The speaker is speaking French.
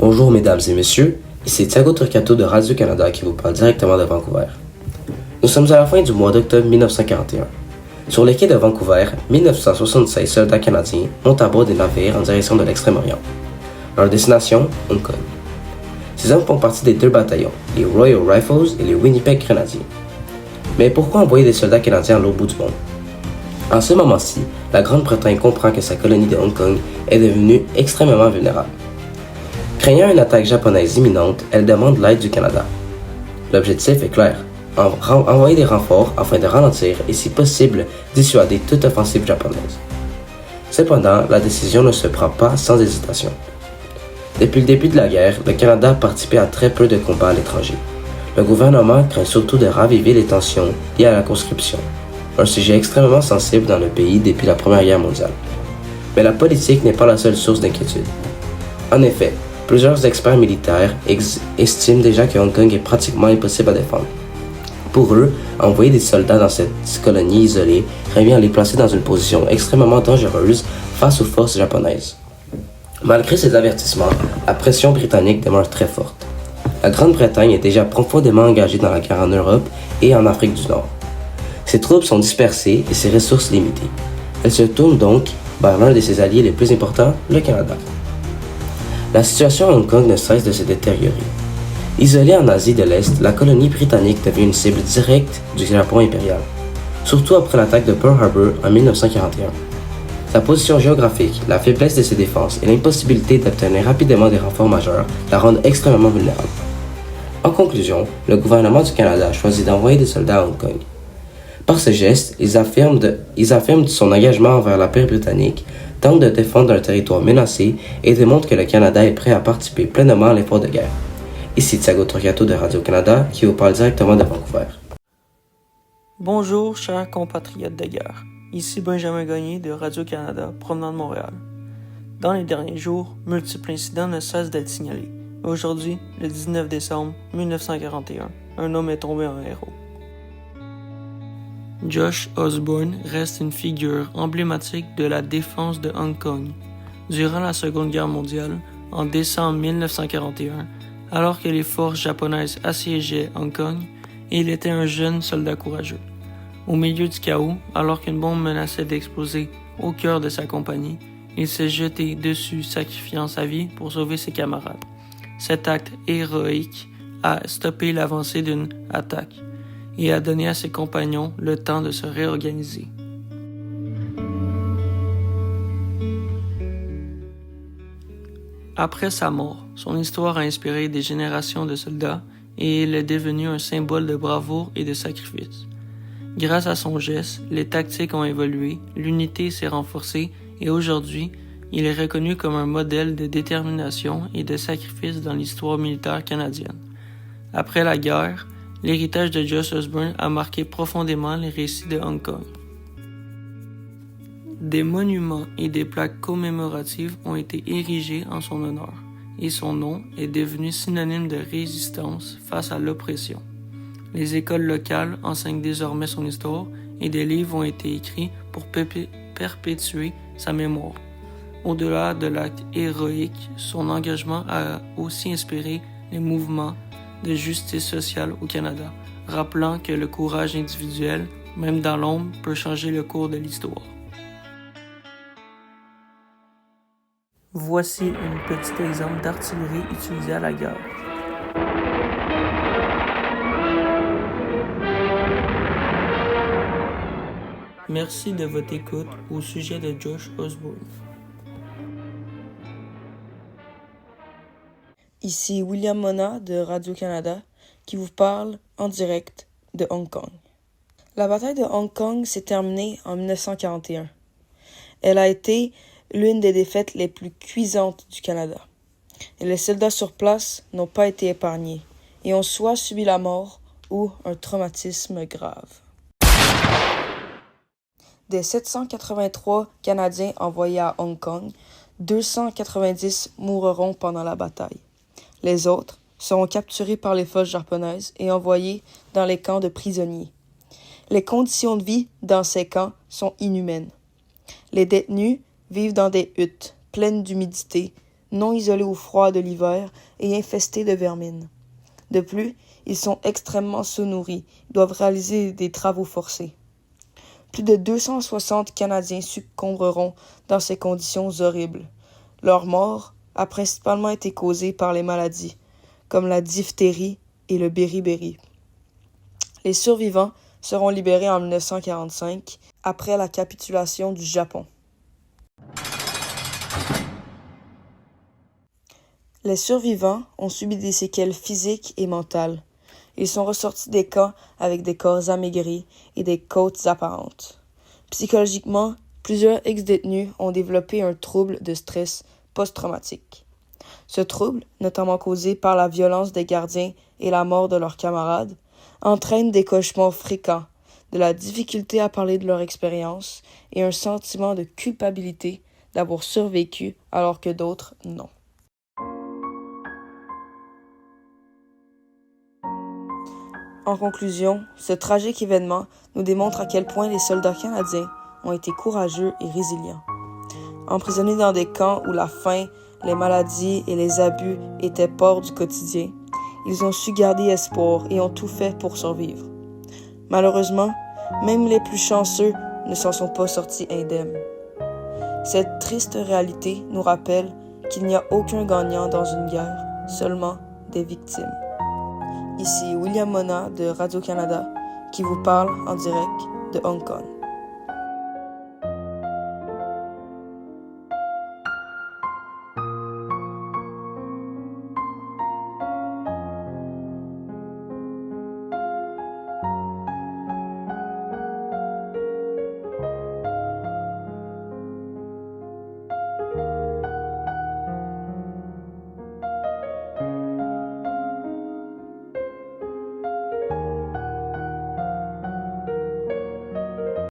Bonjour mesdames et messieurs, ici Thiago Turcato de Radio-Canada qui vous parle directement de Vancouver. Nous sommes à la fin du mois d'octobre 1941. Sur les quais de Vancouver, 1976 soldats canadiens montent à bord des navires en direction de l'Extrême-Orient. Leur destination, Hong Kong. Ces hommes font partie des deux bataillons, les Royal Rifles et les Winnipeg Grenadiers. Mais pourquoi envoyer des soldats canadiens à l'autre bout du monde? En ce moment-ci, la Grande-Bretagne comprend que sa colonie de Hong Kong est devenue extrêmement vulnérable. Craignant une attaque japonaise imminente, elle demande l'aide du Canada. L'objectif est clair, envoyer des renforts afin de ralentir et si possible dissuader toute offensive japonaise. Cependant, la décision ne se prend pas sans hésitation. Depuis le début de la guerre, le Canada a participé à très peu de combats à l'étranger. Le gouvernement craint surtout de raviver les tensions liées à la conscription, un sujet extrêmement sensible dans le pays depuis la Première Guerre mondiale. Mais la politique n'est pas la seule source d'inquiétude. En effet, plusieurs experts militaires estiment déjà que Hong Kong est pratiquement impossible à défendre. Pour eux, envoyer des soldats dans cette colonie isolée revient à les placer dans une position extrêmement dangereuse face aux forces japonaises. Malgré ces avertissements, la pression britannique demeure très forte. La Grande-Bretagne est déjà profondément engagée dans la guerre en Europe et en Afrique du Nord. Ses troupes sont dispersées et ses ressources limitées. Elle se tourne donc vers l'un de ses alliés les plus importants, le Canada. La situation à Hong Kong ne cesse de se détériorer. Isolée en Asie de l'Est, la colonie britannique devient une cible directe du Japon impérial, surtout après l'attaque de Pearl Harbor en 1941. Sa position géographique, la faiblesse de ses défenses et l'impossibilité d'obtenir rapidement des renforts majeurs la rendent extrêmement vulnérable. En conclusion, le gouvernement du Canada a choisi d'envoyer des soldats à Hong Kong. Par ce geste, ils affirment son engagement envers la paix britannique, tentent de défendre un territoire menacé et démontrent que le Canada est prêt à participer pleinement à l'effort de guerre. Ici Thiago Turcato de Radio-Canada qui vous parle directement de Vancouver. Bonjour chers compatriotes de guerre, ici Benjamin Gagné de Radio-Canada provenant de Montréal. Dans les derniers jours, multiples incidents ne cessent d'être signalés. Aujourd'hui, le 19 décembre 1941, un homme est tombé en héros. Josh Osborne reste une figure emblématique de la défense de Hong Kong. Durant la Seconde Guerre mondiale, en décembre 1941, alors que les forces japonaises assiégeaient Hong Kong, il était un jeune soldat courageux. Au milieu du chaos, alors qu'une bombe menaçait d'exploser au cœur de sa compagnie, il s'est jeté dessus, sacrifiant sa vie pour sauver ses camarades. Cet acte héroïque a stoppé l'avancée d'une attaque et a donné à ses compagnons le temps de se réorganiser. Après sa mort, son histoire a inspiré des générations de soldats et il est devenu un symbole de bravoure et de sacrifice. Grâce à son geste, les tactiques ont évolué, l'unité s'est renforcée et aujourd'hui, il est reconnu comme un modèle de détermination et de sacrifice dans l'histoire militaire canadienne. Après la guerre, l'héritage de Josh Osborne a marqué profondément les récits de Hong Kong. Des monuments et des plaques commémoratives ont été érigés en son honneur, et son nom est devenu synonyme de résistance face à l'oppression. Les écoles locales enseignent désormais son histoire et des livres ont été écrits pour perpétuer sa mémoire. Au-delà de l'acte héroïque, son engagement a aussi inspiré les mouvements de justice sociale au Canada, rappelant que le courage individuel, même dans l'ombre, peut changer le cours de l'histoire. Voici un petit exemple d'artillerie utilisée à la guerre. Merci de votre écoute au sujet de Josh Osborne. Ici William Mona de Radio-Canada qui vous parle en direct de Hong Kong. La bataille de Hong Kong s'est terminée en 1941. Elle a été l'une des défaites les plus cuisantes du Canada. Et les soldats sur place n'ont pas été épargnés et ont soit subi la mort ou un traumatisme grave. Des 783 Canadiens envoyés à Hong Kong, 290 mourront pendant la bataille. Les autres seront capturés par les forces japonaises et envoyés dans les camps de prisonniers. Les conditions de vie dans ces camps sont inhumaines. Les détenus vivent dans des huttes pleines d'humidité, non isolés au froid de l'hiver et infestés de vermine. De plus, ils sont extrêmement sous-nourris, ils doivent réaliser des travaux forcés. Plus de 260 Canadiens succomberont dans ces conditions horribles. Leur mort a principalement été causée par les maladies, comme la diphtérie et le béri-béri. Les survivants seront libérés en 1945, après la capitulation du Japon. Les survivants ont subi des séquelles physiques et mentales. Ils sont ressortis des camps avec des corps amaigris et des côtes apparentes. Psychologiquement, plusieurs ex-détenus ont développé un trouble de stress post-traumatique. Ce trouble, notamment causé par la violence des gardiens et la mort de leurs camarades, entraîne des cauchemars fréquents, de la difficulté à parler de leur expérience et un sentiment de culpabilité d'avoir survécu alors que d'autres non. En conclusion, ce tragique événement nous démontre à quel point les soldats canadiens ont été courageux et résilients. Emprisonnés dans des camps où la faim, les maladies et les abus étaient port du quotidien, ils ont su garder espoir et ont tout fait pour survivre. Malheureusement, même les plus chanceux ne s'en sont pas sortis indemnes. Cette triste réalité nous rappelle qu'il n'y a aucun gagnant dans une guerre, seulement des victimes. Ici William Mona de Radio-Canada qui vous parle en direct de Hong Kong.